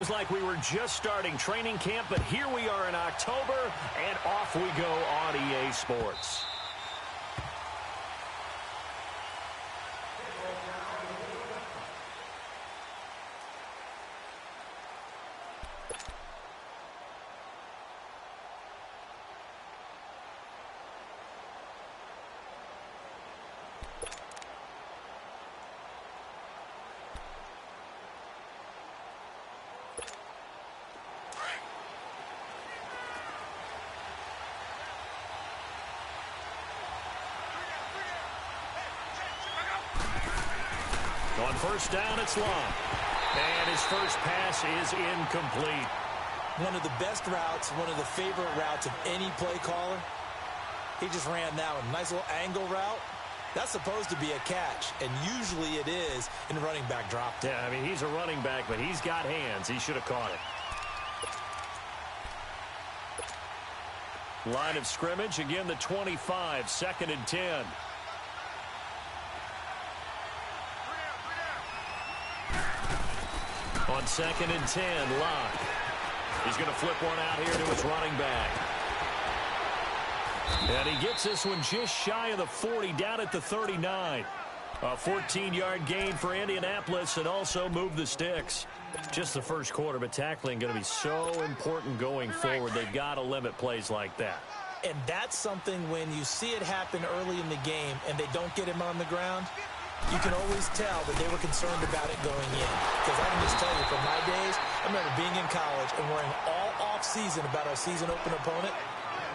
It's like we were just starting training camp, but here we are in October, and off we go on EA Sports. On first down, it's Long. And his first pass is incomplete. One of the best routes, one of the favorite routes of any play caller. He just ran that one. Nice little angle route. That's supposed to be a catch, and usually it is in a running back drop. Yeah, I mean, he's a running back, but he's got hands. He should have caught it. Line of scrimmage, again the 25, 2nd and 10. On 2nd and 10, Locke. He's going to flip one out here to his running back. And he gets this one just shy of the 40, down at the 39. A 14-yard gain for Indianapolis, and also move the sticks. Just the first quarter, but tackling going to be so important going forward. They've got to limit plays like that. And that's something when you see it happen early in the game and they don't get him on the ground, you can always tell that they were concerned about it going in. Because I can just tell you, from my days, I remember being in college and worrying all off-season about our season-open opponent,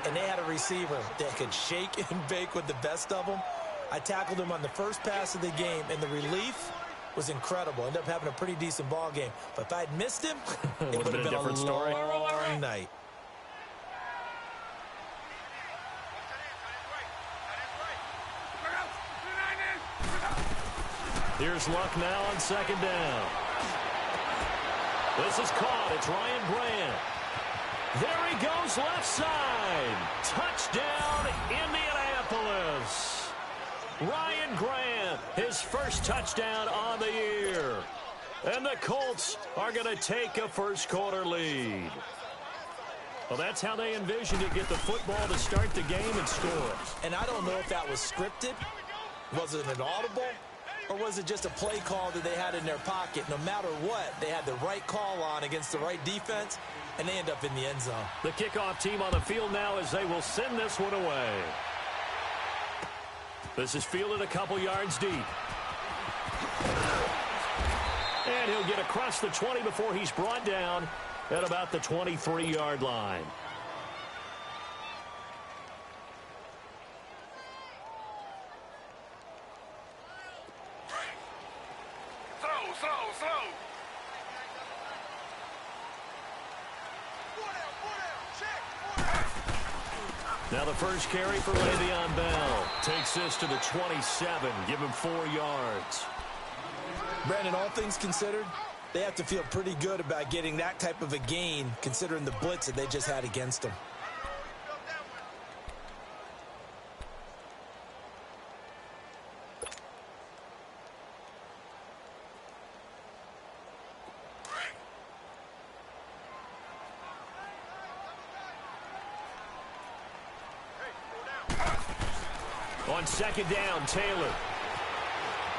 and they had a receiver that could shake and bake with the best of them. I tackled him on the first pass of the game, and the relief was incredible. Ended up having a pretty decent ball game. But if I'd missed him, it would have been a different story. Long night. Here's Luck now on 2nd down. This is caught. It's Ryan Grant. There he goes, left side. Touchdown, Indianapolis. Ryan Grant, his first touchdown on the year. And the Colts are going to take a first quarter lead. Well, that's how they envisioned it, get the football to start the game and score. And I don't know if that was scripted. Was it an audible? Or was it just a play call that they had in their pocket? No matter what, they had the right call on against the right defense, and they end up in the end zone. The kickoff team on the field now as they will send this one away. This is fielded a couple yards deep. And he'll get across the 20 before he's brought down at about the 23-yard line. Now the first carry for Le'Veon Bell. Takes this to the 27. Give him 4 yards. Brandon, all things considered, they have to feel pretty good about getting that type of a gain, considering the blitz that they just had against them. On 2nd down, Taylor.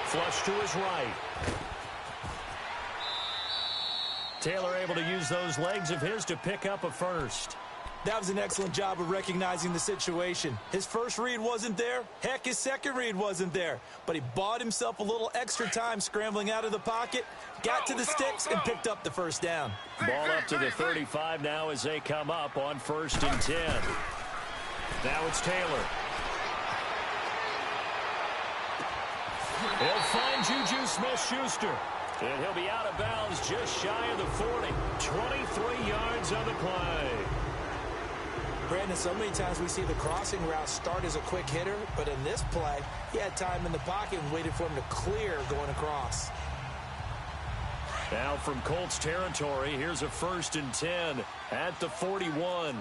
Flush to his right. Taylor able to use those legs of his to pick up a first. That was an excellent job of recognizing the situation. His first read wasn't there. Heck, his second read wasn't there. But he bought himself a little extra time scrambling out of the pocket, got to the sticks, and picked up the first down. Ball up to the 35 now as they come up on 1st and 10. Now it's Taylor. He'll find Juju Smith-Schuster. And he'll be out of bounds just shy of the 40. 23 yards on the play. Brandon, so many times we see the crossing route start as a quick hitter, but in this play, he had time in the pocket and waited for him to clear going across. Now from Colts territory, here's a 1st and 10 at the 41.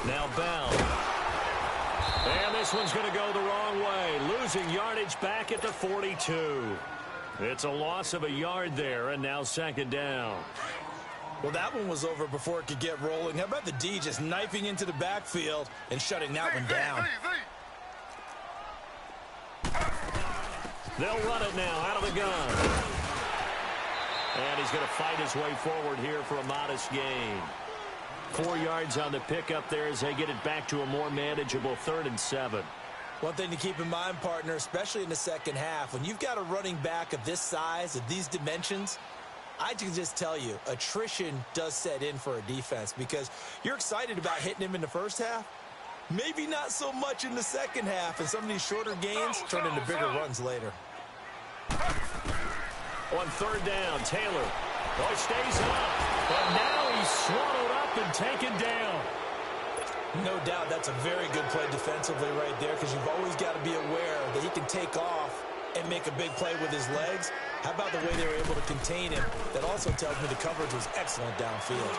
Now Bell. And this this one's going to go the wrong way. Losing yardage back at the 42. It's a loss of a yard there, and now second down. Well, that one was over before it could get rolling. How about the D just knifing into the backfield and shutting that one down? They'll run it now out of the gun. And he's going to fight his way forward here for a modest gain. 4 yards on the pickup there as they get it back to a more manageable 3rd and 7. One thing to keep in mind, partner, especially in the second half, when you've got a running back of this size, of these dimensions, I can just tell you, attrition does set in for a defense because you're excited about hitting him in the first half. Maybe not so much in the second half, and some of these shorter gains turn into bigger runs later. On 3rd down, Taylor. Oh, stays up, but now he's swallowed up and taken down. No doubt that's a very good play defensively right there because you've always got to be aware that he can take off and make a big play with his legs. How about the way they were able to contain him? That also tells me the coverage was excellent downfield.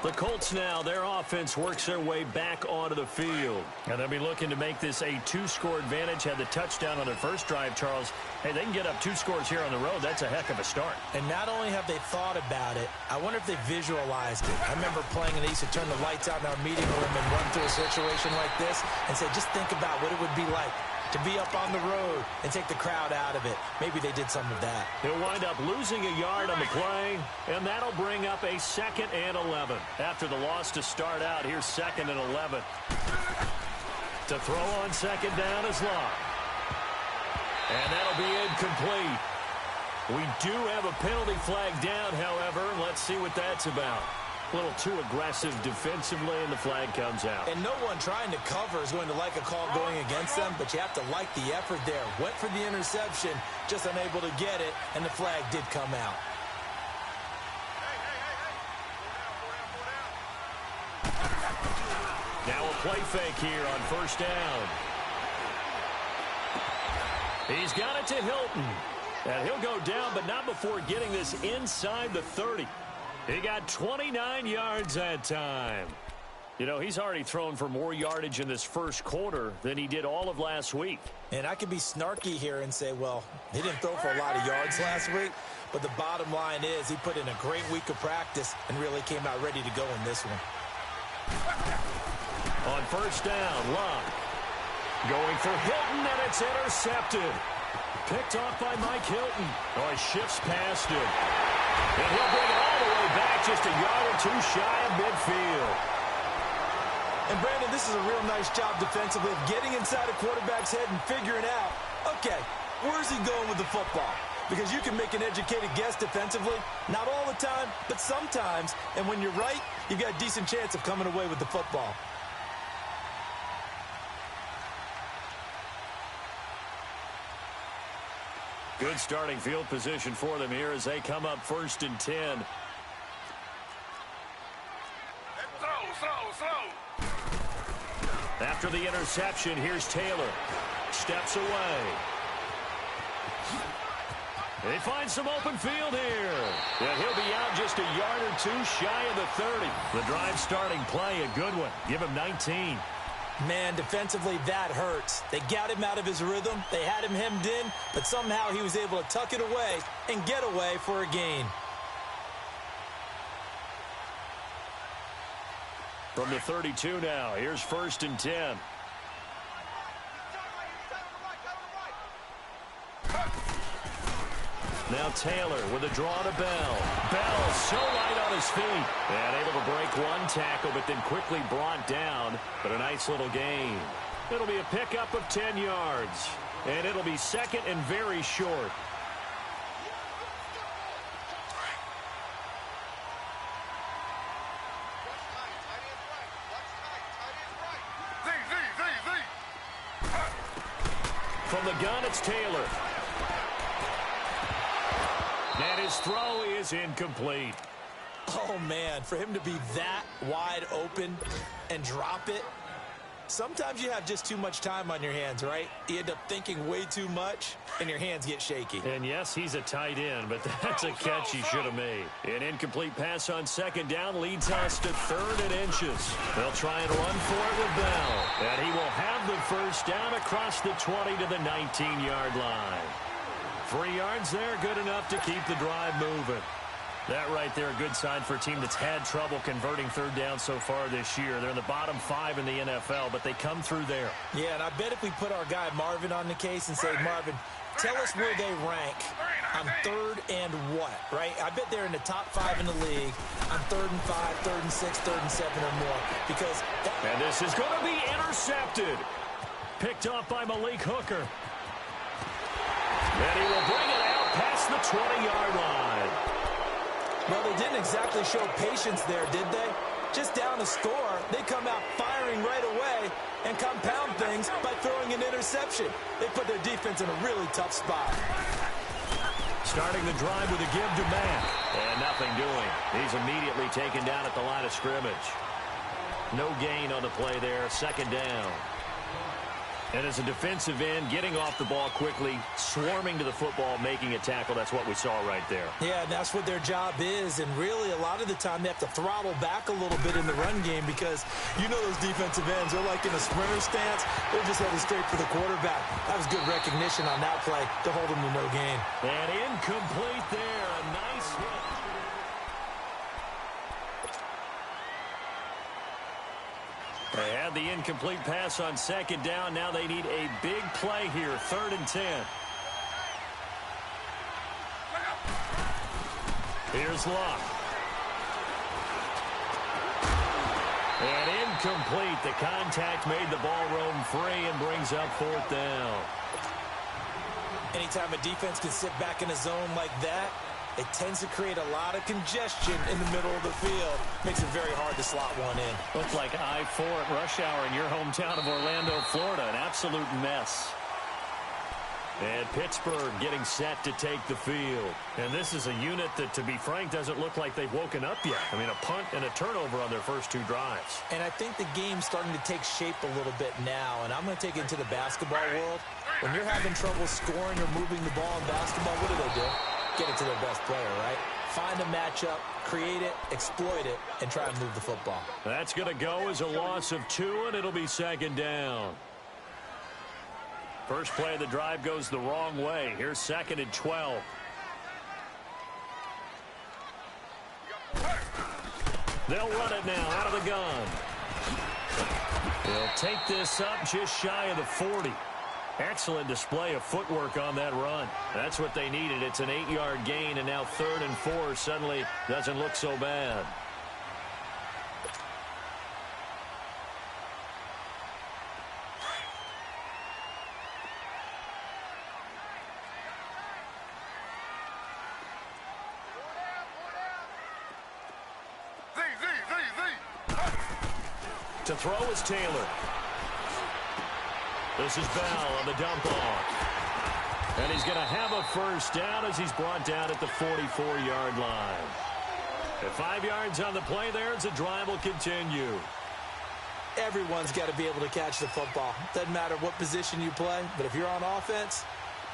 The Colts now, their offense works their way back onto the field. And they'll be looking to make this a 2-score advantage. Had the touchdown on their first drive, Charles. Hey, they can get up 2 scores here on the road. That's a heck of a start. And not only have they thought about it, I wonder if they visualized it. I remember playing and they used to turn the lights out in our meeting room and run through a situation like this and say, just think about what it would be like to be up on the road and take the crowd out of it. Maybe they did some of that. He'll wind up losing a yard on the play, and that'll bring up a 2nd and 11. After the loss to start out, here's 2nd and 11. To throw on 2nd down is Locke. And that'll be incomplete. We do have a penalty flag down, however. Let's see what that's about. A little too aggressive defensively, and the flag comes out. And no one trying to cover is going to like a call going against them, but you have to like the effort there. Went for the interception, just unable to get it, and the flag did come out. Now a play fake here on 1st down. He's got it to Hilton. And he'll go down, but not before getting this inside the 30. He got 29 yards that time. You know, he's already thrown for more yardage in this first quarter than he did all of last week. And I could be snarky here and say, well, he didn't throw for a lot of yards last week, but the bottom line is he put in a great week of practice and really came out ready to go in this one. On 1st down, Locke going for Hilton, and it's intercepted. Picked off by Mike Hilton. Oh, he shifts past him. And he'll bring it all the way back, just a yard or 2 shy of midfield. And, Brandon, this is a real nice job defensively of getting inside a quarterback's head and figuring out, okay, where's he going with the football? Because you can make an educated guess defensively, not all the time, but sometimes. And when you're right, you've got a decent chance of coming away with the football. Good starting field position for them here as they come up 1st and 10. After the interception, here's Taylor. Steps away. They find some open field here. And he'll be out just a yard or 2 shy of the 30. The drive starting play, a good one. Give him 19. Man, defensively, that hurts. They got him out of his rhythm. They had him hemmed in, but somehow he was able to tuck it away and get away for a gain. From the 32 now, here's 1st and 10. Now Taylor with a draw to Bell. Bell so light on his feet. And able to break 1 tackle, but then quickly brought down. But a nice little gain. It'll be a pickup of 10 yards. And it'll be 2nd and very short. From the gun, it's Taylor. And his throw is incomplete. Oh, man, for him to be that wide open and drop it, Sometimes you have just too much time on your hands, right? You end up thinking way too much, and your hands get shaky. And yes, he's a tight end, but that's a catch he should have made. An incomplete pass on second down leads us to 3rd and inches. They'll try and run for it with Bell. And he will have the first down across the 20 to the 19-yard line. 3 yards there, good enough to keep the drive moving. That right there, a good sign for a team that's had trouble converting 3rd down so far this year. They're in the bottom 5 in the NFL, but they come through there. Yeah, and I bet if we put our guy Marvin on the case and say, Marvin, tell us where they rank on 3rd and what, right? I bet they're in the top 5 in the league on 3rd and 5, 3rd and 6, 3rd and 7 or more. Because and this is going to be intercepted. Picked off by Malik Hooker. And he will bring it out past the 20-yard line. Well, they didn't exactly show patience there, did they? Just down a score, they come out firing right away and compound things by throwing an interception. They put their defense in a really tough spot. Starting the drive with a give to Mack. And nothing doing. He's immediately taken down at the line of scrimmage. No gain on the play there. 2nd down. And as a defensive end, getting off the ball quickly, swarming to the football, making a tackle, that's what we saw right there. Yeah, and that's what their job is. And really, a lot of the time, they have to throttle back a little bit in the run game because you know those defensive ends, they're like in a sprinter stance. They're just headed straight for the quarterback. That was good recognition on that play to hold them to no gain. And incomplete there. A nice hit. They had the incomplete pass on 2nd down. Now they need a big play here. 3rd and 10. Here's Luck. And incomplete. The contact made the ball roam free and brings up 4th down. Anytime a defense can sit back in a zone like that, it tends to create a lot of congestion in the middle of the field. Makes it very hard to slot one in. Looks like I-4 at rush hour in your hometown of Orlando, Florida. An absolute mess. And Pittsburgh getting set to take the field. And this is a unit that, to be frank, doesn't look like they've woken up yet. I mean, a punt and a turnover on their first 2 drives. And I think the game's starting to take shape a little bit now. And I'm going to take it to the basketball world. When you're having trouble scoring or moving the ball in basketball, what do? Get it to their best player, right? Find a matchup, create it, exploit it, and try and move the football. That's going to go as a loss of 2, and it'll be 2nd down. First play of the drive goes the wrong way. Here's 2nd and 12. They'll run it now out of the gun. They'll take this up just shy of the 40. Excellent display of footwork on that run. That's what they needed. It's an 8-yard gain, and now 3rd and 4 suddenly doesn't look so bad. To throw is Taylor. This is Bell on the dump off. And he's going to have a first down as he's brought down at the 44-yard line. At 5 yards on the play there as the drive will continue. Everyone's got to be able to catch the football. Doesn't matter what position you play, but if you're on offense,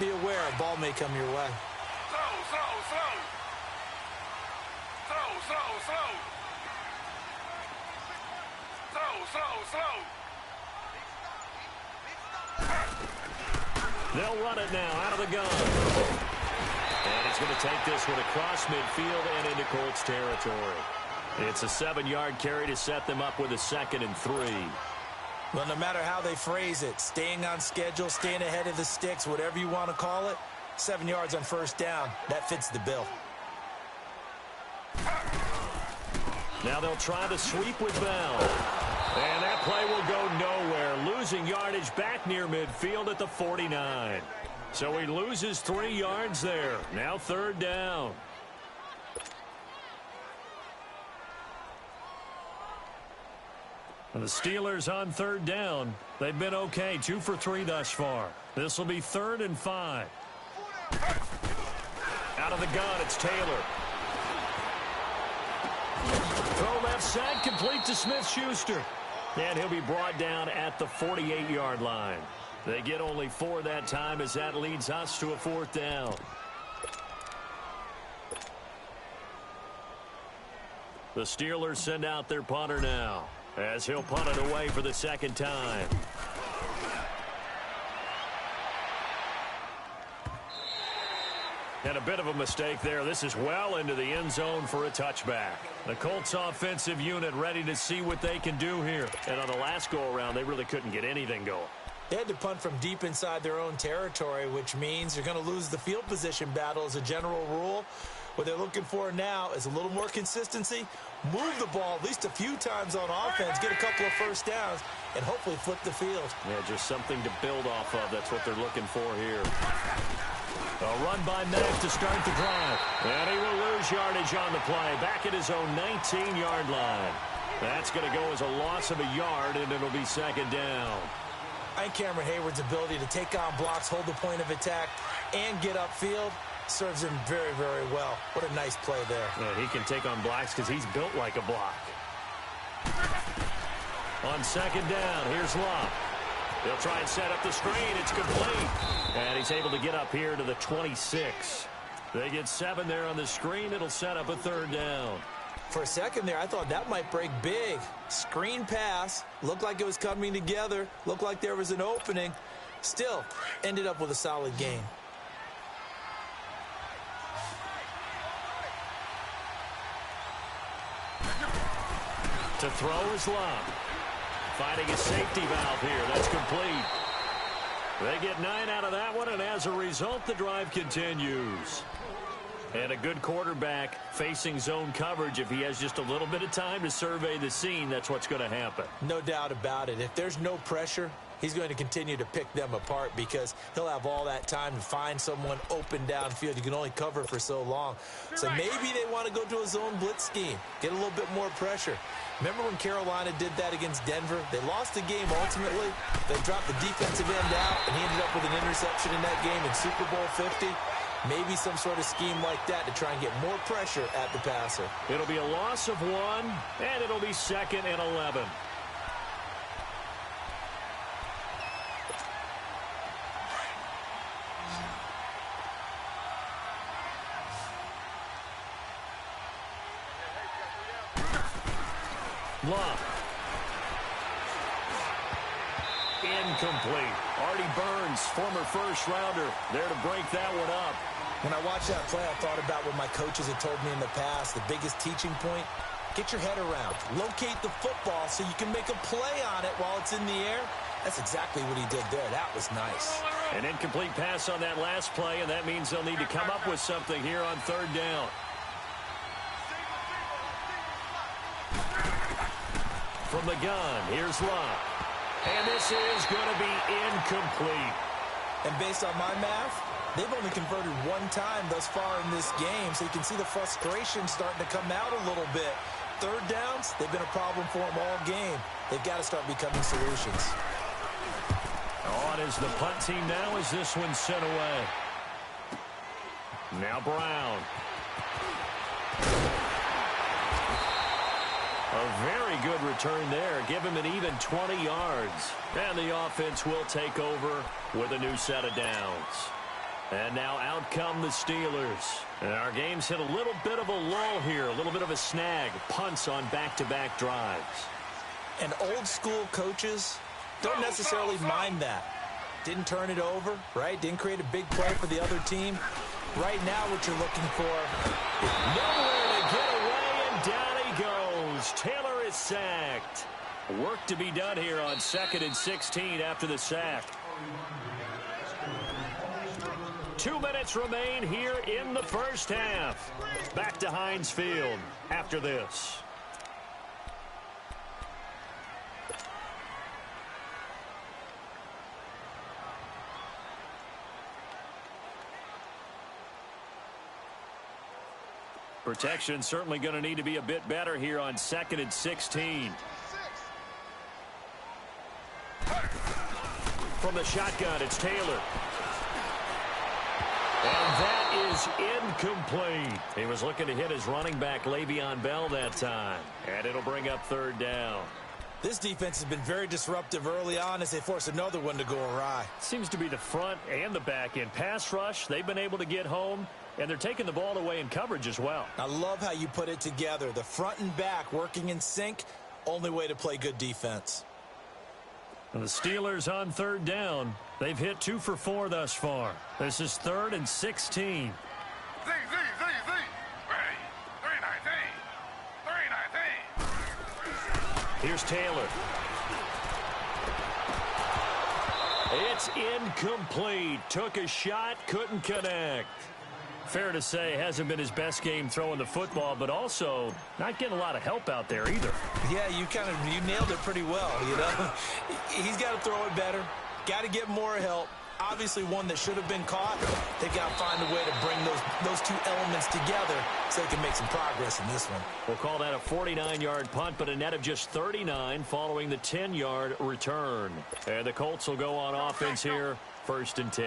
be aware a ball may come your way. They'll run it now out of the gun. And he's going to take this one across midfield and into Colts territory. It's a 7-yard carry to set them up with a 2nd and 3. Well, no matter how they phrase it, staying on schedule, staying ahead of the sticks, whatever you want to call it, 7 yards on first down, that fits the bill. Now they'll try the sweep with Bell. And that play will go nowhere, losing yardage back near midfield at the 49. So he loses 3 yards there. Now 3rd down. And the Steelers on 3rd down. They've been okay, 2 for 3 thus far. This will be 3rd and 5. Out of the gun, it's Taylor. Throw left side, complete to Smith-Schuster. And he'll be brought down at the 48-yard line. They get only 4 that time as that leads us to a 4th down. The Steelers send out their punter now as he'll punt it away for the 2nd time. And a bit of a mistake there. This is well into the end zone for a touchback. The Colts offensive unit ready to see what they can do here. And on the last go-around, they really couldn't get anything going. They had to punt from deep inside their own territory, which means you're going to lose the field position battle as a general rule. What they're looking for now is a little more consistency, move the ball at least a few times on offense, get a couple of first downs, and hopefully flip the field. Yeah, just something to build off of. That's what they're looking for here. A run by Mack to start the drive. And he will lose yardage on the play. Back at his own 19-yard line. That's going to go as a loss of a yard, and it'll be 2nd down. I think Cameron Hayward's ability to take on blocks, hold the point of attack, and get upfield serves him very, very well. What a nice play there. Yeah, he can take on blocks because he's built like a block. On 2nd down, here's Love. He'll try and set up the screen. It's complete. And he's able to get up here to the 26. They get 7 there on the screen. It'll set up a 3rd down. For a second there, I thought that might break big. Screen pass. Looked like it was coming together. Looked like there was an opening. Still, ended up with a solid gain. To throw is Love. Finding a safety valve here. That's complete. They get 9 out of that one, and as a result, the drive continues. And a good quarterback facing zone coverage. If he has just a little bit of time to survey the scene, that's what's going to happen. No doubt about it. If there's no pressure, he's going to continue to pick them apart because he'll have all that time to find someone open downfield. You can only cover for so long. So maybe they want to go to a zone blitz scheme, get a little bit more pressure. Remember when Carolina did that against Denver? They lost the game ultimately. They dropped the defensive end out, and he ended up with an interception in that game in Super Bowl 50. Maybe some sort of scheme like that to try and get more pressure at the passer. It'll be a loss of 1, and it'll be 2nd and 11. Love. Incomplete. Artie Burns, former first-rounder, there to break that one up. When I watched that play, I thought about what my coaches had told me in the past. The biggest teaching point, get your head around. Locate the football so you can make a play on it while it's in the air. That's exactly what he did there. That was nice. An incomplete pass on that last play, and that means they'll need to come up with something here on 3rd down. From the gun, here's Love. And this is going to be incomplete. And based on my math, they've only converted 1 time thus far in this game, so you can see the frustration starting to come out a little bit. 3rd downs, they've been a problem for them all game. They've got to start becoming solutions. On is the punt team now as this one's sent away. Now Brown. A very good return there. Give him an even 20 yards. And the offense will take over with a new set of downs. And now out come the Steelers. And our game's hit a little bit of a lull here, a little bit of a snag. Punts on back-to-back drives. And old school coaches don't necessarily mind that. Didn't turn it over, right? Didn't create a big play for the other team. Right now what you're looking for is nowhere to get away, and down he goes. Taylor is sacked. Work to be done here on 2nd and 16 after the sack. 2 minutes remain here in the first half. Back to Heinz Field after this. Protection certainly going to need to be a bit better here on 2nd and 16. From the shotgun, it's Taylor. And that is incomplete. He was looking to hit his running back, Le'Veon Bell, that time. And it'll bring up 3rd down. This defense has been very disruptive early on as they force another one to go awry. Seems to be the front and the back end. Pass rush, they've been able to get home, and they're taking the ball away in coverage as well. I love how you put it together. The front and back working in sync, only way to play good defense. And the Steelers on third down. They've hit 2 for 4 thus far. This is 3rd and 16. Here's Taylor. It's incomplete. Took a shot, couldn't connect. Fair to say, hasn't been his best game throwing the football, but also not getting a lot of help out there either. Yeah, you nailed it pretty well, you know. He's got to throw it better. Got to get more help. Obviously one that should have been caught. They got to find a way to bring those two elements together so they can make some progress in this one. We'll call that a 49-yard punt, but a net of just 39 following the 10-yard return. And the Colts will go on offense here, 1st and 10.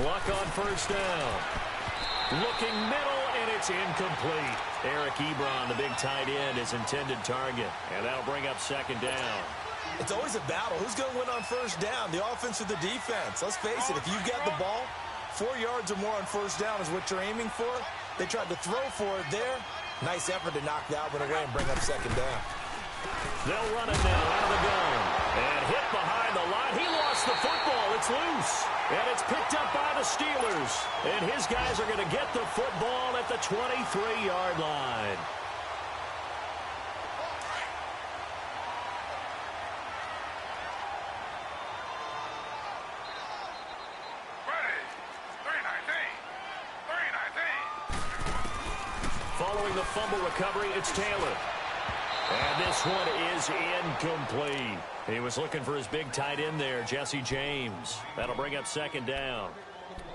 Luck on 1st down. Looking middle, and it's incomplete. Eric Ebron, the big tight end, is intended target, and that'll bring up 2nd down. It's always a battle. Who's going to win on 1st down, the offense or the defense? Let's face it, if you've got the ball, 4 yards or more on 1st down is what you're aiming for. They tried to throw for it there. Nice effort to knock that one away and bring up 2nd down. They'll run it now out of the gun. And hit behind the line. He lost the football. It's loose. And it's picked up by the Steelers. And his guys are going to get the football at the 23-yard line. Following the fumble recovery, it's Taylor. And this one is incomplete. He was looking for his big tight end there, Jesse James. That'll bring up 2nd down.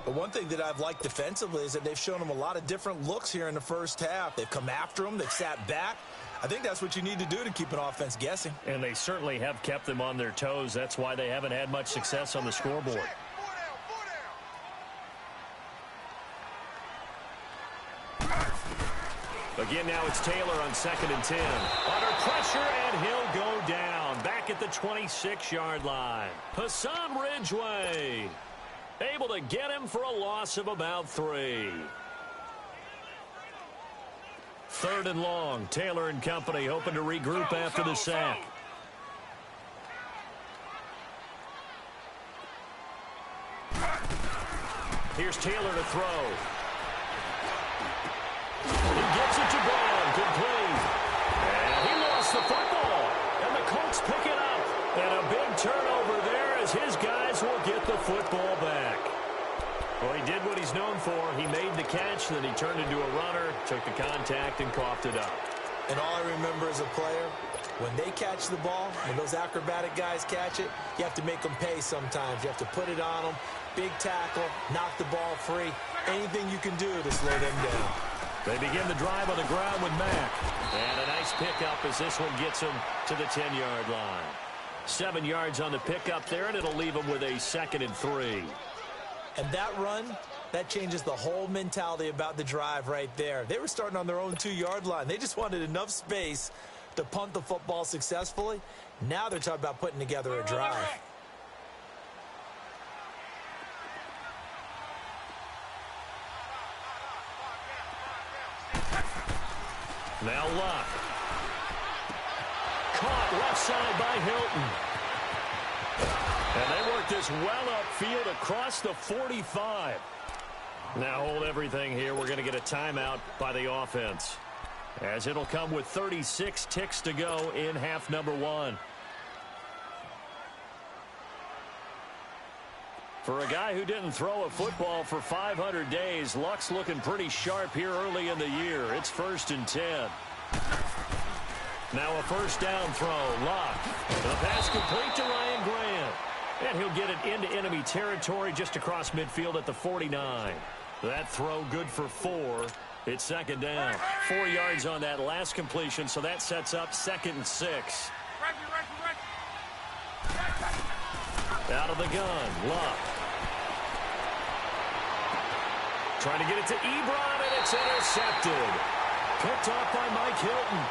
But one thing that I've liked defensively is that they've shown him a lot of different looks here in the 1st half. They've come after him. They've sat back. I think that's what you need to do to keep an offense guessing. And they certainly have kept them on their toes. That's why they haven't had much success on the scoreboard. Again, now it's Taylor on 2nd and 10. Under pressure, and he'll go down. Back at the 26-yard line. Hassan Ridgeway able to get him for a loss of about 3. 3rd and long. Taylor and company hoping to regroup after the sack. Here's Taylor to throw. He gets it to Brown, complete. And he lost the football. And the Colts pick it up. And a big turnover there as his guys will get the football back. Well, he did what he's known for. He made the catch, then he turned into a runner, took the contact, and coughed it up. And all I remember as a player, when they catch the ball, when those acrobatic guys catch it, you have to make them pay sometimes. You have to put it on them. Big tackle, knock the ball free. Anything you can do to slow them down. They begin the drive on the ground with Mack. And a nice pickup as this one gets him to the 10-yard line. 7 yards on the pickup there, and it'll leave him with a 2nd and 3. And that run, that changes the whole mentality about the drive right there. They were starting on their own 2-yard line. They just wanted enough space to punt the football successfully. Now they're talking about putting together a drive. Now Luck. Caught left side by Hilton. And they work this well upfield across the 45. Now hold everything here. We're going to get a timeout by the offense, as it'll come with 36 ticks to go in half number 1. For a guy who didn't throw a football for 500 days, Luck's looking pretty sharp here early in the year. It's 1st and 10. Now a 1st down throw. Luck. The pass complete to Ryan Grant. And he'll get it into enemy territory just across midfield at the 49. That throw good for 4. It's 2nd down. 4 yards on that last completion, so that sets up 2nd and 6. Out of the gun, Luck. Trying to get it to Ebron, and it's intercepted. Picked off by Mike Hilton.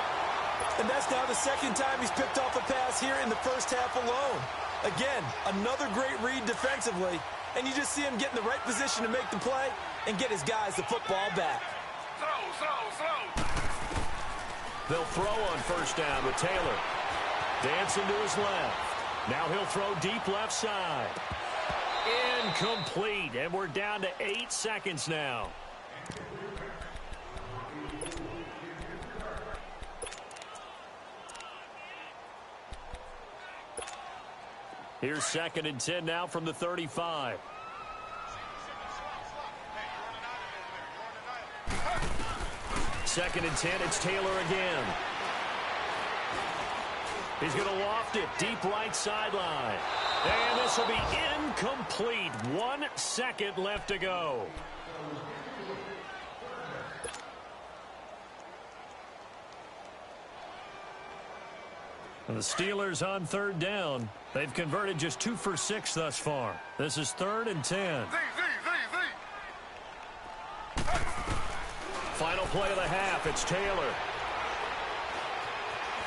And that's now the second time he's picked off a pass here in the first half alone. Again, another great read defensively, and you just see him get in the right position to make the play and get his guys the football back. Throw. They'll throw on first down with Taylor. Dancing to his left. Now he'll throw deep left side. Incomplete, and we're down to 8 seconds now. Here's 2nd and 10 now from the 35. Second and 10, it's Taylor again. He's going to loft it deep right sideline. And this will be incomplete. 1 second left to go. And the Steelers on 3rd down. They've converted just 2 for 6 thus far. This is 3rd and 10. Final play of the half. It's Taylor.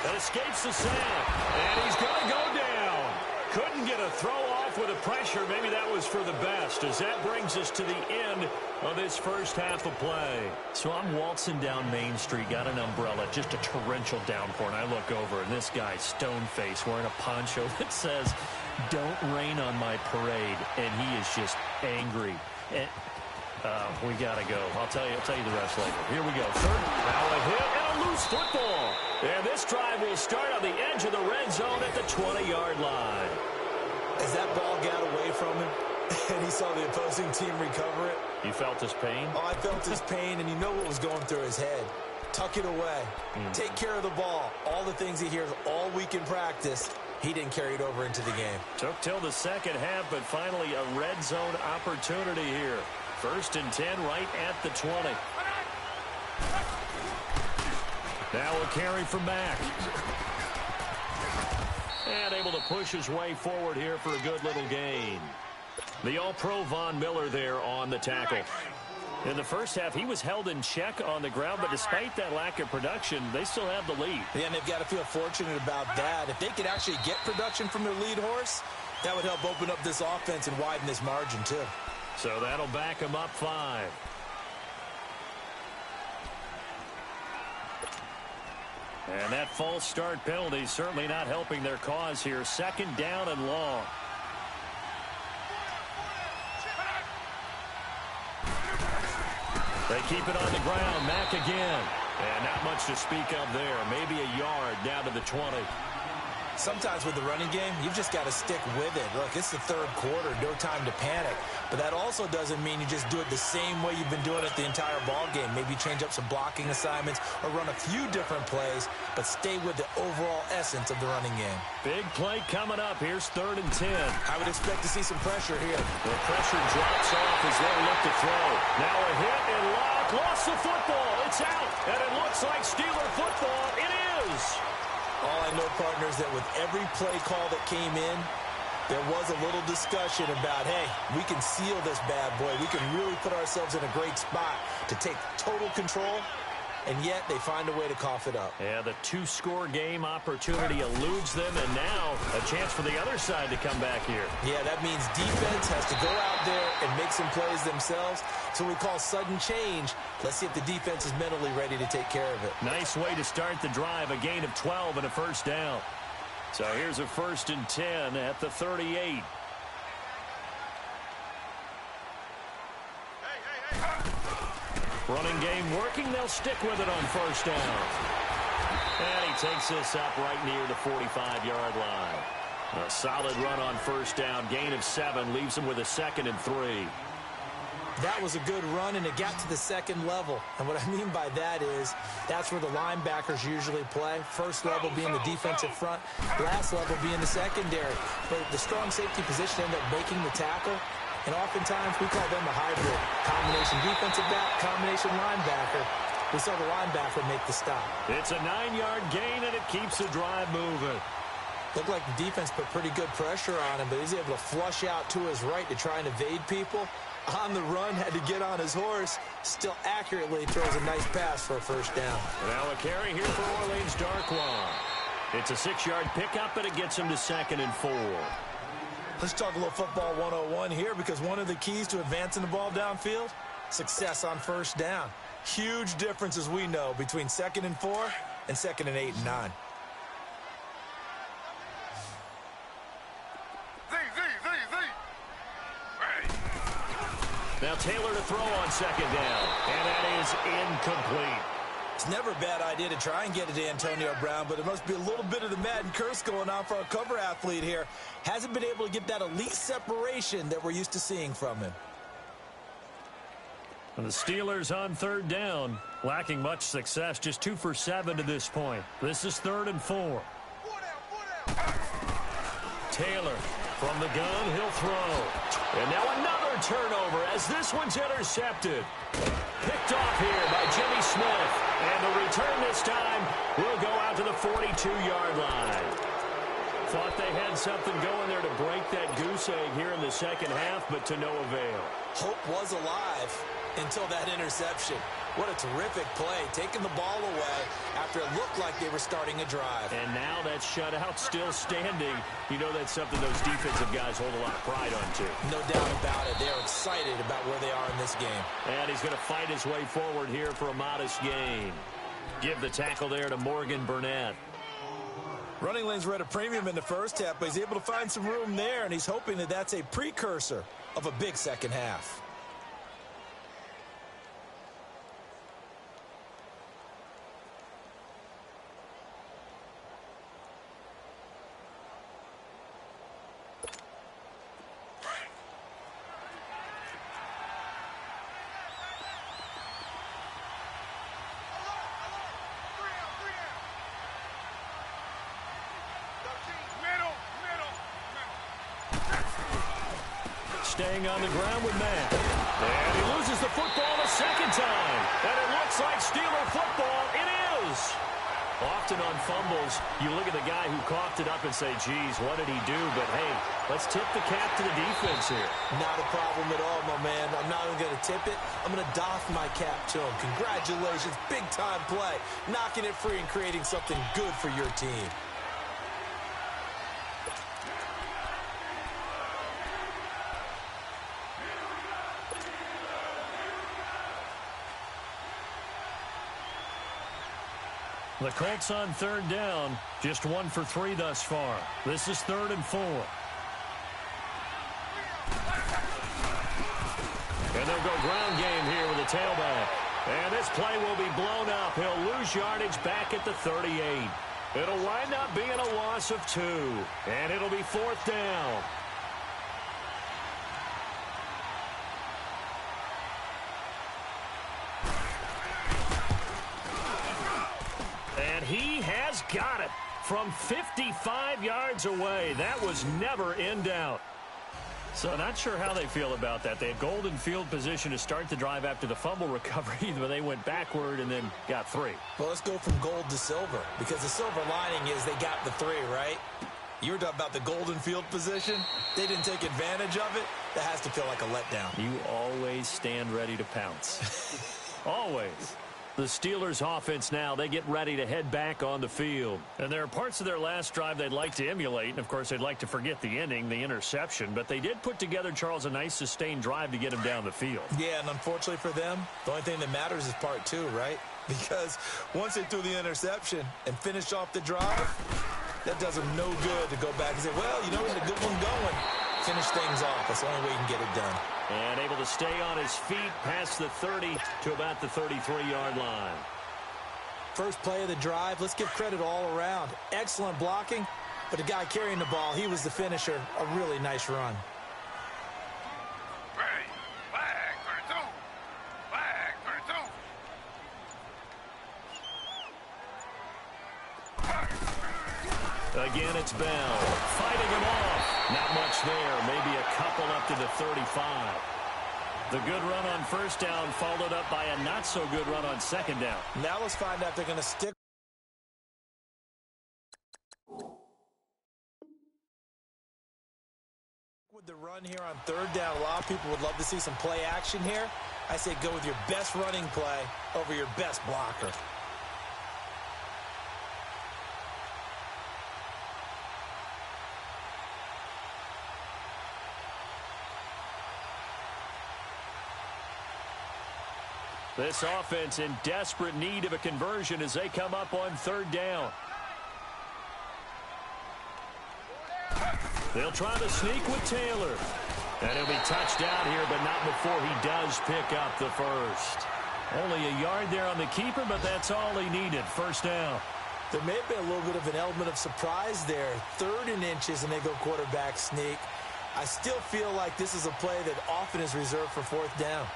That escapes the sack. And he's going to go down. Couldn't get a throw off with the pressure. Maybe that was for the best, as that brings us to the end of this first half of play. So I'm waltzing down Main Street, got an umbrella, just a torrential downpour, and I look over, and this guy, stone-faced, wearing a poncho that says, "Don't rain on my parade," and he is just angry. And we got to go. I'll tell you the rest later. Here we go. Third, now a hit and a loose football. And this drive will start on the edge of the red zone at the 20-yard line. As that ball got away from him and he saw the opposing team recover it. You felt his pain? Oh, I felt his pain, and you know what was going through his head. Tuck it away. Take care of the ball. All the things he hears all week in practice, he didn't carry it over into the game. Took till the second half, but finally a red zone opportunity here. 1st and 10 right at the 20. Now a carry from Mack. And able to push his way forward here for a good little gain. The All-Pro Von Miller there on the tackle. In the first half, he was held in check on the ground, but despite that lack of production, they still have the lead. Yeah, and they've got to feel fortunate about that. If they could actually get production from their lead horse, that would help open up this offense and widen this margin too. So that'll back them up 5. And that false start penalty certainly not helping their cause here. 2nd down and long. They keep it on the ground. Mack again. And not much to speak of there. Maybe a yard down to the 20. Sometimes with the running game, you've just got to stick with it. Look, it's the 3rd quarter, no time to panic. But that also doesn't mean you just do it the same way you've been doing it the entire ball game. Maybe change up some blocking assignments or run a few different plays, but stay with the overall essence of the running game. Big play coming up. Here's 3rd and 10. I would expect to see some pressure here. The pressure drops off as they look to throw. Now a hit and Locke lost the football. It's out, and it looks like Steeler football. It is. All I know, partners, that with every play call that came in, there was a little discussion about, hey, we can seal this bad boy. We can really put ourselves in a great spot to take total control, and yet they find a way to cough it up. Yeah, the 2-score game opportunity eludes them, and now a chance for the other side to come back here. Yeah, that means defense has to go out there and make some plays themselves. So we call sudden change. Let's see if the defense is mentally ready to take care of it. Nice way to start the drive, a gain of 12 and a 1st down. So here's a 1st and 10 at the 38. Running game working. They'll stick with it on 1st down. And he takes this up right near the 45-yard line. A solid run on 1st down. Gain of 7 leaves him with a 2nd and 3. That was a good run, and it got to the 2nd level. And what I mean by that is that's where the linebackers usually play. First level being the defensive front, last level being the secondary. But the strong safety position ended up making the tackle. And oftentimes we call them a hybrid. Combination defensive back, combination linebacker. We saw the linebacker make the stop. It's a 9-yard gain, and it keeps the drive moving. Looked like the defense put pretty good pressure on him, but he's able to flush out to his right to try and evade people. On the run, had to get on his horse. Still accurately throws a nice pass for a first down. Now a carry here for Orleans Darkwa. It's a 6-yard pickup, but it gets him to 2nd and 4. Let's talk a little football 101 here, because one of the keys to advancing the ball downfield, success on first down. Huge difference, as we know, between 2nd and 4 and 2nd and 8 and 9. Now Taylor to throw on 2nd down, and that is incomplete. It's never a bad idea to try and get it to Antonio Brown, but it must be a little bit of the Madden curse going on for our cover athlete here. Hasn't been able to get that elite separation that we're used to seeing from him. And the Steelers on 3rd down, lacking much success, just 2 for 7 to this point. This is 3rd and 4. Taylor from the gun, he'll throw. And now another turnover as this one's intercepted. Picked off here by Jimmy Smith. And the return this time will go out to the 42-yard line. Thought they had something going there to break that goose egg here in the second half, but to no avail. Hope was alive until that interception. What a terrific play, taking the ball away after it looked like they were starting a drive. And now that shutout still standing. You know that's something those defensive guys hold a lot of pride on, too. No doubt about it. They're excited about where they are in this game. And he's going to fight his way forward here for a modest gain. Give the tackle there to Morgan Burnett. Running lanes were at a premium in the first half, but he's able to find some room there, and he's hoping that that's a precursor of a big second half. Staying on the ground with Matt. And he loses the football a second time. And it looks like Steeler football. It is. Often on fumbles, you look at the guy who coughed it up and say, geez, what did he do? But, hey, let's tip the cap to the defense here. Not a problem at all, my man. I'm not even going to tip it. I'm going to doff my cap to him. Congratulations. Big-time play. Knocking it free and creating something good for your team. The Colts on 3rd down, just 1 for 3 thus far. This is 3rd and 4. And they'll go ground game here with a tailback. And this play will be blown up. He'll lose yardage back at the 38. It'll wind up being a loss of 2. And it'll be 4th down. He has got it from 55 yards away. That was never in doubt. So not sure how they feel about that. They had golden field position to start the drive after the fumble recovery, but they went backward and then got 3. Well, let's go from gold to silver, because the silver lining is they got the 3, right? You were talking about the golden field position. They didn't take advantage of it. That has to feel like a letdown. You always stand ready to pounce. Always. The Steelers offense now, they get ready to head back on the field. And there are parts of their last drive they'd like to emulate. And, of course, they'd like to forget the ending, the interception. But they did put together, Charles, a nice sustained drive to get him down the field. Yeah, and unfortunately for them, the only thing that matters is part 2, right? Because once they threw the interception and finished off the drive, that does them no good to go back and say, well, you know, we had a good one going. Finish things off. That's the only way you can get it done. And able to stay on his feet past the 30 to about the 33-yard line. First play of the drive, let's give credit all around. Excellent blocking, but the guy carrying the ball, he was the finisher. A really nice run. Flag 32. Flag 32. Again, it's Bell fighting him off. Not much there, maybe a couple up to the 35. The good run on first down followed up by a not-so-good run on second down. Now let's find out if they're going to stick with the run here on third down, a lot of people would love to see some play action here. I say go with your best running play over your best blocker. This offense in desperate need of a conversion as they come up on third down. They'll try to sneak with Taylor. And he'll be touched out here, but not before he does pick up the first. Only a yard there on the keeper, but that's all he needed. First down. There may have been a little bit of an element of surprise there. 3rd and inches, and they go quarterback sneak. I still feel like this is a play that often is reserved for 4th down.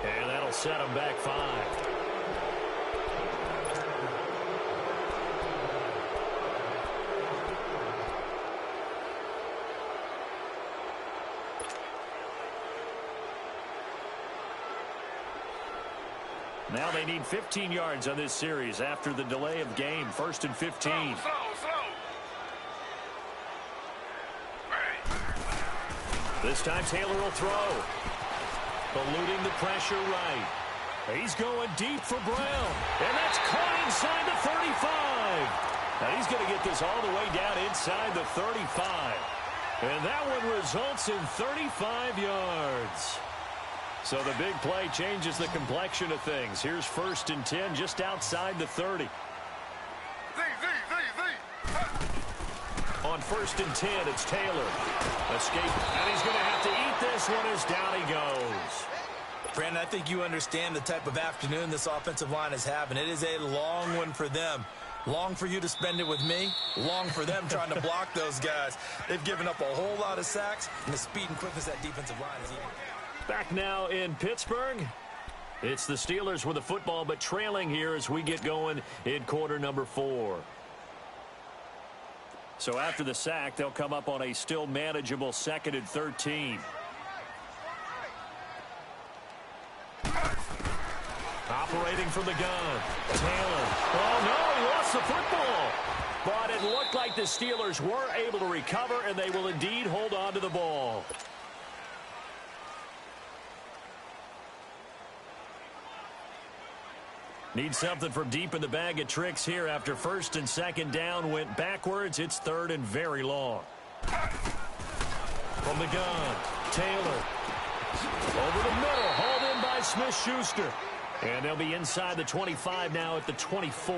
And that'll set them back 5. Now they need 15 yards on this series after the delay of game. 1st and 15. Slow. This time Taylor will throw. Eluding the pressure right. He's going deep for Brown. And that's caught inside the 35. Now he's going to get this all the way down inside the 35. And that one results in 35 yards. So the big play changes the complexion of things. Here's 1st and 10 just outside the 30. On 1st and 10, it's Taylor. Escape, and he's going to have to eat this one as down he goes. Brandon, I think you understand the type of afternoon this offensive line is having. It is a long one for them. Long for you to spend it with me. Long for them trying to block those guys. They've given up a whole lot of sacks, and the speed and quickness that defensive line is even. Back now in Pittsburgh. It's the Steelers with the football, but trailing here as we get going in quarter number 4. So after the sack, they'll come up on a still manageable 2nd and 13. Operating from the gun. Taylor. Oh, no, he lost the football. But it looked like the Steelers were able to recover, and they will indeed hold on to the ball. Need something from deep in the bag of tricks here after 1st and 2nd down went backwards. It's 3rd and very long. From the gun, Taylor. Over the middle, hauled in by Smith-Schuster. And they'll be inside the 25 now at the 24.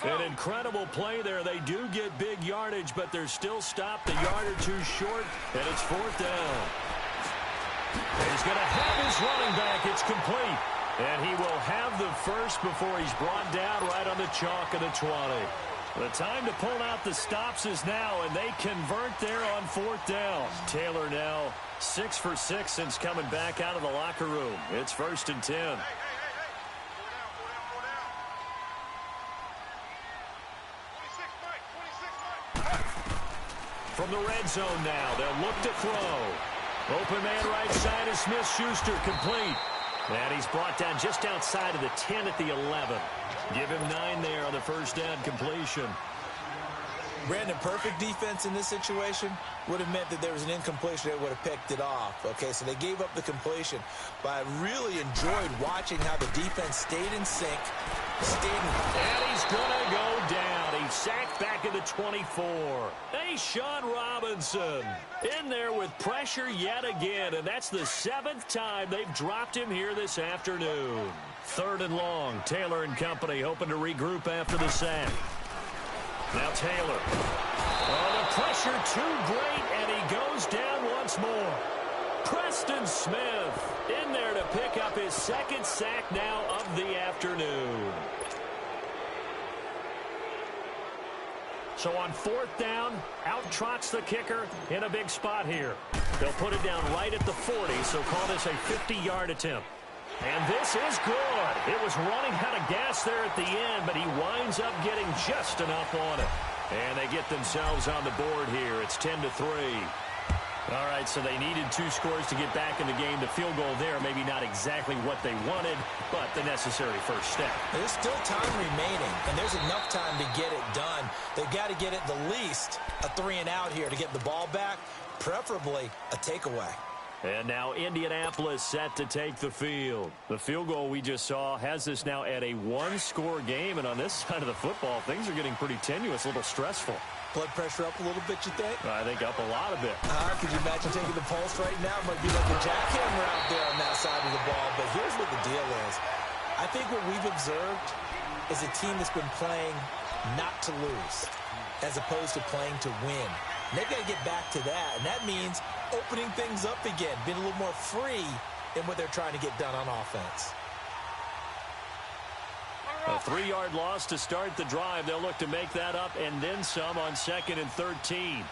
An incredible play there. They do get big yardage, but they're still stopped a yard or two short, and it's 4th down. And he's going to have his running back. It's complete. And he will have the first before he's brought down right on the chalk of the 20. The time to pull out the stops is now, and they convert there on 4th down. Taylor now 6 for 6 since coming back out of the locker room. It's 1st and 10. From the red zone now, they'll look to throw. Open man right side is Smith-Schuster, complete. And he's brought down just outside of the 10 at the 11. Give him 9 there on the first down completion. Brandon, perfect defense in this situation would have meant that there was an incompletion. They would have picked it off. Okay, so they gave up the completion. But I really enjoyed watching how the defense stayed in sync, and he's going to go down. He's sacked back at the 24. Hey, Sean Robinson in there with pressure yet again, and that's the 7th time they've dropped him here this afternoon. 3rd and long. Taylor and company hoping to regroup after the sack. Now Taylor. Oh, the pressure too great, and he goes down once more. Preston Smith in there to pick up his 2nd sack now of the afternoon. So on 4th down, out trots the kicker in a big spot here. They'll put it down right at the 40, so call this a 50-yard attempt. And this is good. It was running out of gas there at the end, but he winds up getting just enough on it. And they get themselves on the board here. It's 10-3. All right, so they needed 2 scores to get back in the game. The field goal there, maybe not exactly what they wanted, but the necessary first step. There's still time remaining, and there's enough time to get it done. They've got to get at the least a 3-and-out here to get the ball back, preferably a takeaway. And now Indianapolis set to take the field. The field goal we just saw has this now at a 1-score game, and on this side of the football, things are getting pretty tenuous, a little stressful. Blood pressure up a little bit, you think? I think up a lot of it. Could you imagine taking the pulse right now? It might be like a jackhammer out there on that side of the ball. But here's what the deal is. I think what we've observed is a team that's been playing not to lose as opposed to playing to win. And they've got to get back to that. And that means opening things up again, being a little more free in what they're trying to get done on offense. A 3-yard loss to start the drive. They'll look to make that up and then some on 2nd and 13.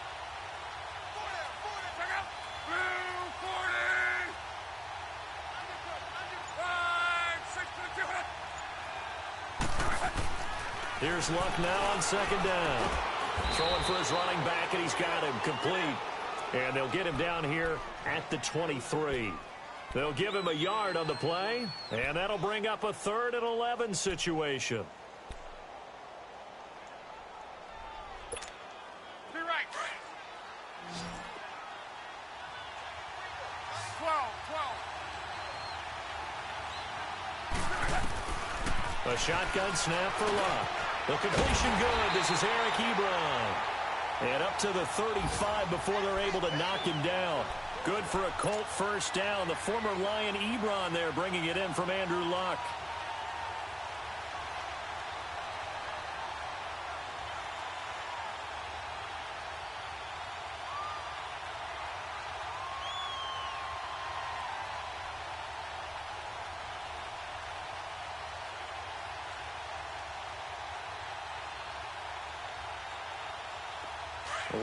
Here's Luck now on 2nd down. Throwing for his running back, and he's got him complete. And they'll get him down here at the 23. They'll give him a yard on the play, and that'll bring up a 3rd and 11 situation. Be right. 12. A shotgun snap for Luck. The completion good. This is Eric Ebron. And up to the 35 before they're able to knock him down. Good for a Colt first down. The former Lion Ebron there bringing it in from Andrew Luck.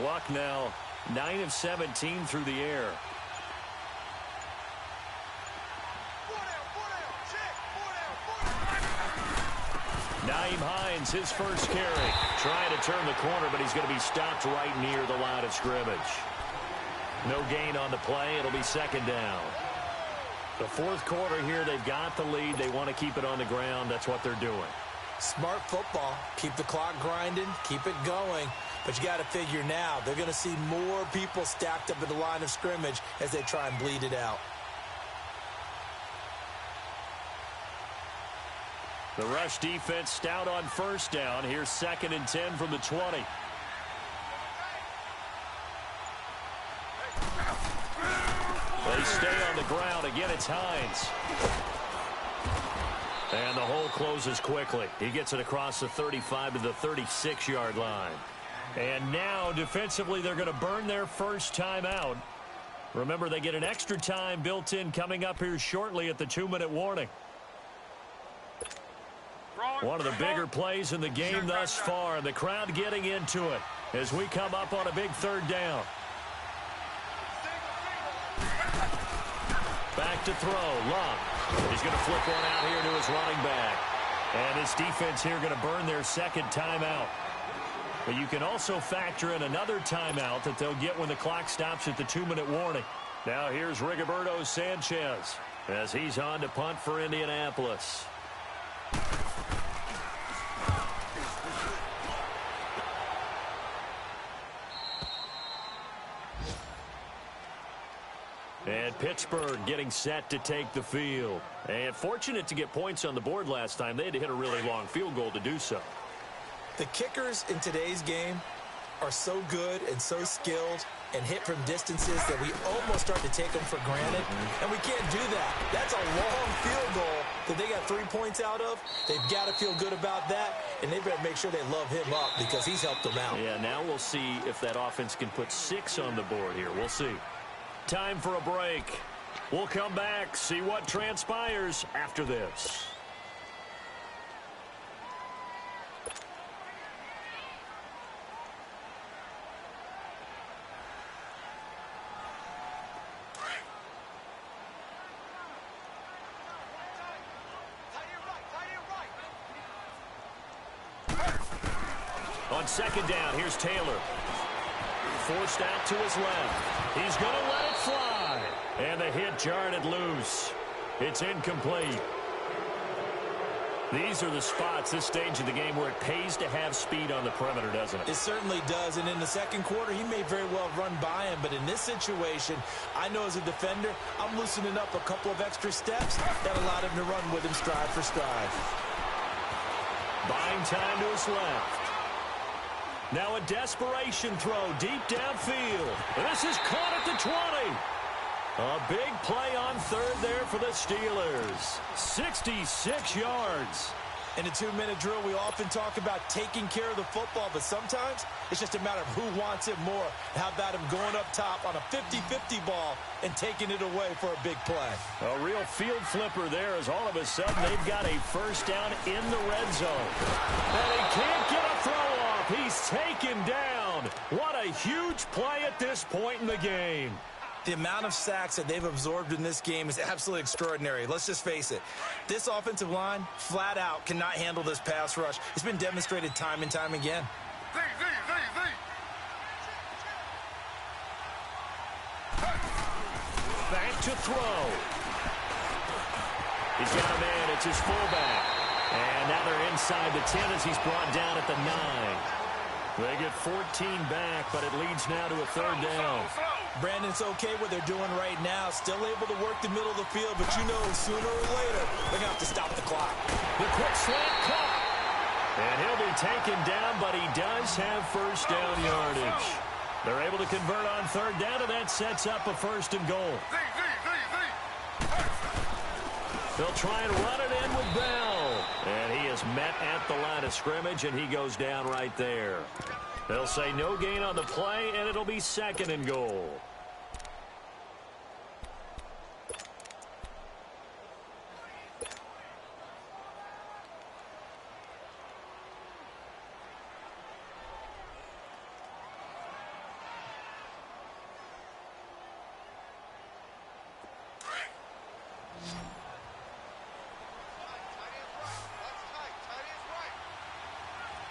Luck now 9 of 17 through the air. Naeem Hines, his first carry. Trying to turn the corner, but he's going to be stopped right near the line of scrimmage. No gain on the play. It'll be 2nd down. The 4th quarter here, they've got the lead. They want to keep it on the ground. That's what they're doing. Smart football. Keep the clock grinding. Keep it going. But you got to figure now, they're going to see more people stacked up at the line of scrimmage as they try and bleed it out. The rush defense stout on 1st down. Here's 2nd and 10 from the 20. They stay on the ground. Again, it's Hines. And the hole closes quickly. He gets it across the 35 to the 36-yard line. And now, defensively, they're going to burn their first timeout. Remember, they get an extra time built in coming up here shortly at the 2-minute warning. One of the bigger plays in the game thus far. The crowd getting into it as we come up on a big 3rd down. Back to throw. Luck. He's going to flip one out here to his running back. And his defense here going to burn their 2nd timeout. But you can also factor in another timeout that they'll get when the clock stops at the 2-minute warning. Now here's Rigoberto Sanchez as he's on to punt for Indianapolis. And Pittsburgh getting set to take the field. And fortunate to get points on the board last time. They had to hit a really long field goal to do so. The kickers in today's game are so good and so skilled and hit from distances that we almost start to take them for granted. And we can't do that. That's a long field goal that they got 3 points out of. They've got to feel good about that, and they better make sure they love him up because he's helped them out. Yeah, now we'll see if that offense can put 6 on the board here. We'll see. Time for a break. We'll come back, see what transpires after this. On second down, here's Taylor. Forced out to his left. He's going to let it fly. And the hit jarred it loose. It's incomplete. These are the spots, this stage of the game, where it pays to have speed on the perimeter, doesn't it? It certainly does, and in the second quarter, he may very well run by him, but in this situation, I know as a defender, I'm loosening up a couple of extra steps that allowed him to run with him stride for stride. Buying time to his left. Now a desperation throw deep downfield. This is caught at the 20. A big play on third there for the Steelers. 66 yards. In a 2-minute drill, we often talk about taking care of the football, but sometimes it's just a matter of who wants it more. How about him going up top on a 50-50 ball and taking it away for a big play? A real field flipper there as all of a sudden they've got a first down in the red zone. And he can't get a throw off. He's taken down. What a huge play at this point in the game. The amount of sacks that they've absorbed in this game is absolutely extraordinary. Let's just face it. This offensive line, flat out, cannot handle this pass rush. It's been demonstrated time and time again. Back to throw. He's got a man. It's his fullback. And now they're inside the 10 as he's brought down at the 9. They get 14 back, but it leads now to a third down. Brandon, it's okay what they're doing right now. Still able to work the middle of the field, but you know sooner or later they're going to have to stop the clock. The quick slant caught. And he'll be taken down, but he does have first down yardage. They're able to convert on third down, and that sets up a first and goal. They'll try and run it in with Bell. And he is met at the line of scrimmage, and he goes down right there. They'll say no gain on the play, and it'll be second and goal.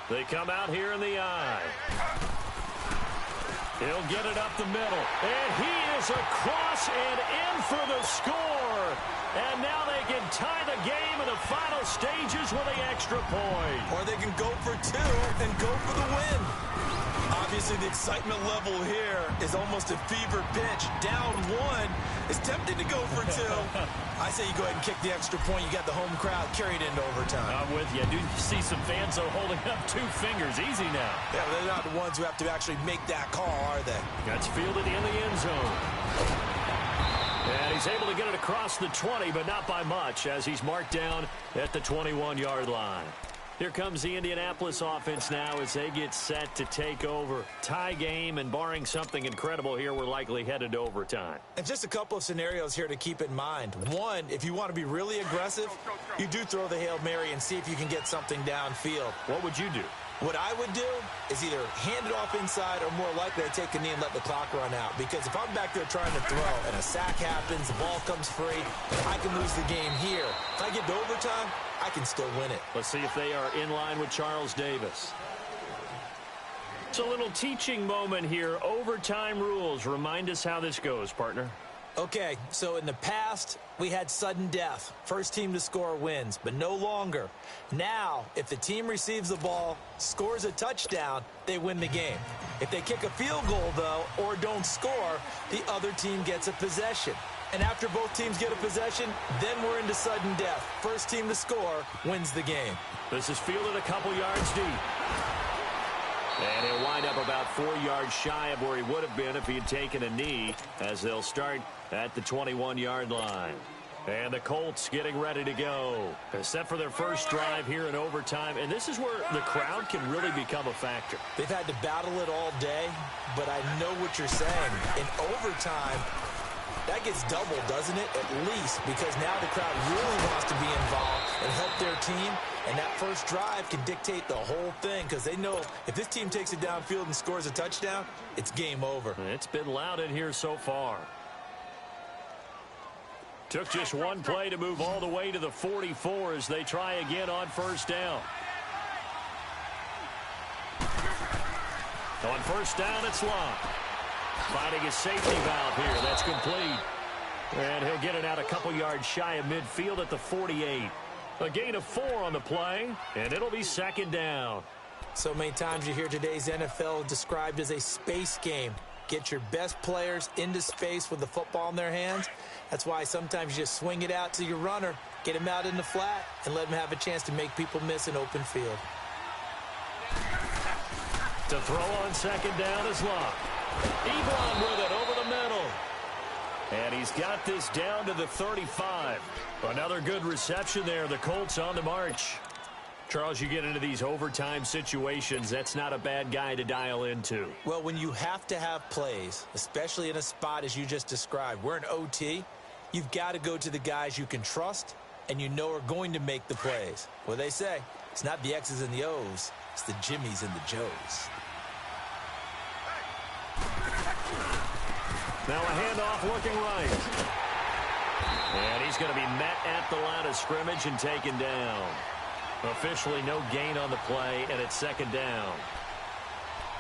They come out here in the eye. He'll get it up the middle. And he is across and in for the score. And now they can tie the game in the final stages with the extra point. Or they can go for two and go for the win. Obviously, the excitement level here is almost a fever pitch. Down one is tempted to go for two. I say you go ahead and kick the extra point. You got the home crowd carried into overtime. I'm with you. I do see some fans, though, holding up 2 fingers. Easy now. Yeah, but they're not the ones who have to actually make that call, are they? That's fielded in the end zone. And he's able to get it across the 20, but not by much, as he's marked down at the 21-yard line. Here comes the Indianapolis offense now as they get set to take over. Tie game, and barring something incredible here, we're likely headed to overtime. And just a couple of scenarios here to keep in mind. One, if you want to be really aggressive, you do throw the Hail Mary and see if you can get something downfield. What would you do? What I would do is either hand it off inside or more likely to take a knee and let the clock run out. Because if I'm back there trying to throw and a sack happens, the ball comes free, I can lose the game here. If I get to overtime, I can still win it. Let's see if they are in line with Charles Davis. It's a little teaching moment here. Overtime rules. Remind us how this goes, partner. Okay, so in the past, we had sudden death. First team to score wins, but no longer. Now, if the team receives the ball, scores a touchdown, they win the game. If they kick a field goal, though, or don't score, the other team gets a possession. And after both teams get a possession, then we're into sudden death. First team to score wins the game. This is fielded a couple yards deep. And he'll wind up about 4 yards shy of where he would have been if he had taken a knee, as they'll start at the 21-yard line. And the Colts getting ready to go. They're set for their first drive here in overtime. And this is where the crowd can really become a factor. They've had to battle it all day, but I know what you're saying. In overtime, that gets doubled, doesn't it? At least, because now the crowd really wants to be involved and help their team. And that first drive can dictate the whole thing, because they know if this team takes it downfield and scores a touchdown, it's game over. It's been loud in here so far. Took just one play to move all the way to the 44 as they try again on first down. On first down, it's Locke. Finding his safety valve here. That's complete. And he'll get it out a couple yards shy of midfield at the 48. A gain of 4 on the play, and it'll be second down. So many times you hear today's NFL described as a space game. Get your best players into space with the football in their hands. That's why sometimes you just swing it out to your runner, get him out in the flat, and let him have a chance to make people miss an open field. To throw on second down is Locke. Ebron with it over the middle. And he's got this down to the 35. Another good reception there. The Colts on the march. Charles, you get into these overtime situations, that's not a bad guy to dial into. Well, when you have to have plays, especially in a spot as you just described, we're in OT, you've got to go to the guys you can trust and you know are going to make the plays. Well, they say it's not the X's and the O's, it's the Jimmies and the Joes. Now a handoff looking right. And he's going to be met at the line of scrimmage and taken down. Officially no gain on the play, and it's second down.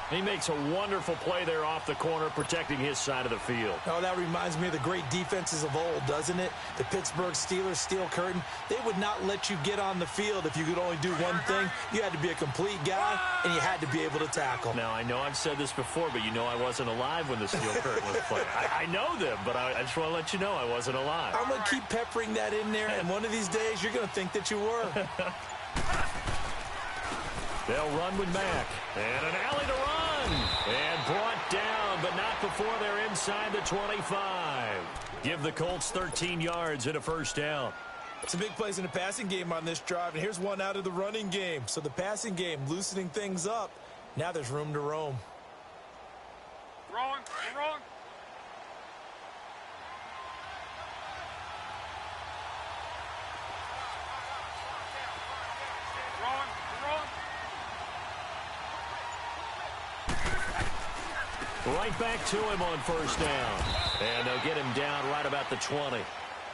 He makes a wonderful play there off the corner, protecting his side of the field. Oh, that reminds me of the great defenses of old, doesn't it? The Pittsburgh Steelers, steel curtain. They would not let you get on the field if you could only do one thing. You had to be a complete guy, and you had to be able to tackle. Now, I know I've said this before, but you know I wasn't alive when the steel curtain was played. I know them, but I just want to let you know I wasn't alive. I'm going to keep peppering that in there, and one of these days you're going to think that you were. They'll run with Mack. And an alley to run. And brought down, but not before they're inside the 25. Give the Colts 13 yards and a first down. Some big plays in the passing game on this drive, and here's one out of the running game. So the passing game loosening things up. Now there's room to roam. Wrong. Wrong. Right back to him on first down. And they'll get him down right about the 20.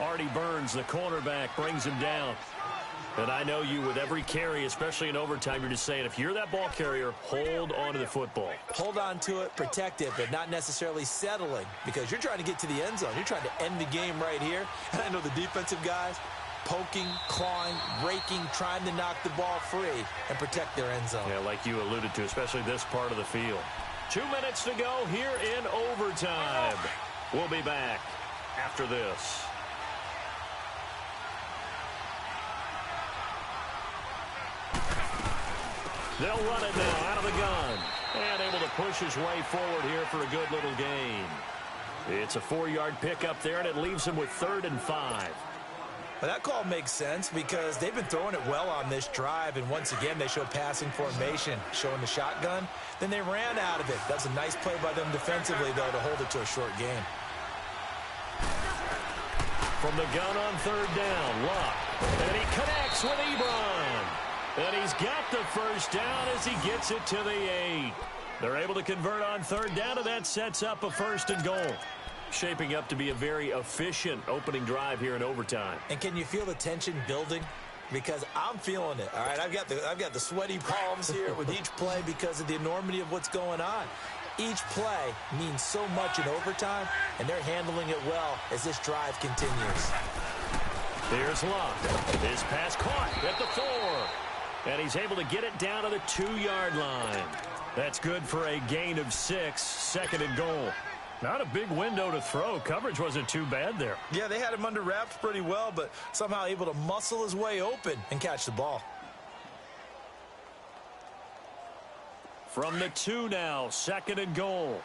Artie Burns, the cornerback, brings him down. And I know you, with every carry, especially in overtime, you're just saying, if you're that ball carrier, hold on to the football. Hold on to it, protect it, but not necessarily settling, because you're trying to get to the end zone. You're trying to end the game right here. And I know the defensive guys poking, clawing, raking, trying to knock the ball free and protect their end zone. Yeah, like you alluded to, especially this part of the field. 2 minutes to go here in overtime. We'll be back after this. They'll run it now out of the gun. And able to push his way forward here for a good little gain. It's a 4-yard pickup there, and it leaves him with 3rd and 5. Well, that call makes sense because they've been throwing it well on this drive, and once again they show passing formation, showing the shotgun. Then they ran out of it. That's a nice play by them defensively, though, to hold it to a short gain. From the gun on 3rd down, Locke. And he connects with Ebron. And he's got the first down as he gets it to the 8. They're able to convert on 3rd down, and that sets up a 1st and goal. Shaping up to be a very efficient opening drive here in overtime. And can you feel the tension building? Because I'm feeling it. All right, I've got the sweaty palms here with each play because of the enormity of what's going on. Each play means so much in overtime, and they're handling it well as this drive continues. Here's Locke. His pass caught at the 4. And he's able to get it down to the 2-yard line. That's good for a gain of 6, 2nd and goal. Not a big window to throw. Coverage wasn't too bad there. Yeah, they had him under wraps pretty well, but somehow able to muscle his way open and catch the ball. From the 2 now, 2nd and goal.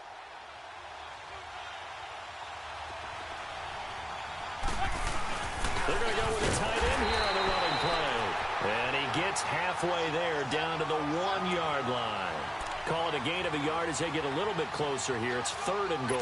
They're going to go with a tight end here on the running play. And he gets halfway there down to the 1-yard line. Call it a gain of a yard as they get a little bit closer here. It's 3rd and goal.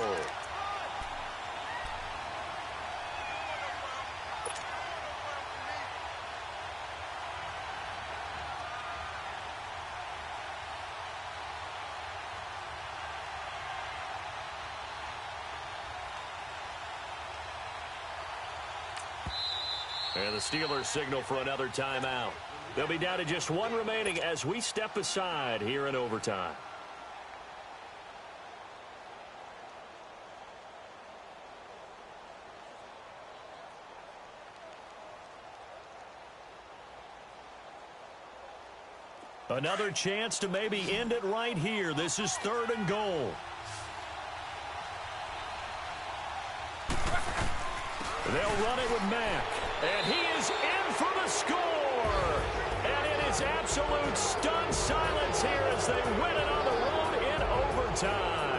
And the Steelers signal for another timeout. They'll be down to just 1 remaining as we step aside here in overtime. Another chance to maybe end it right here. This is 3rd and goal. They'll run it with Mack. And he is in for the score. And it is absolute stunned silence here as they win it on the road in overtime.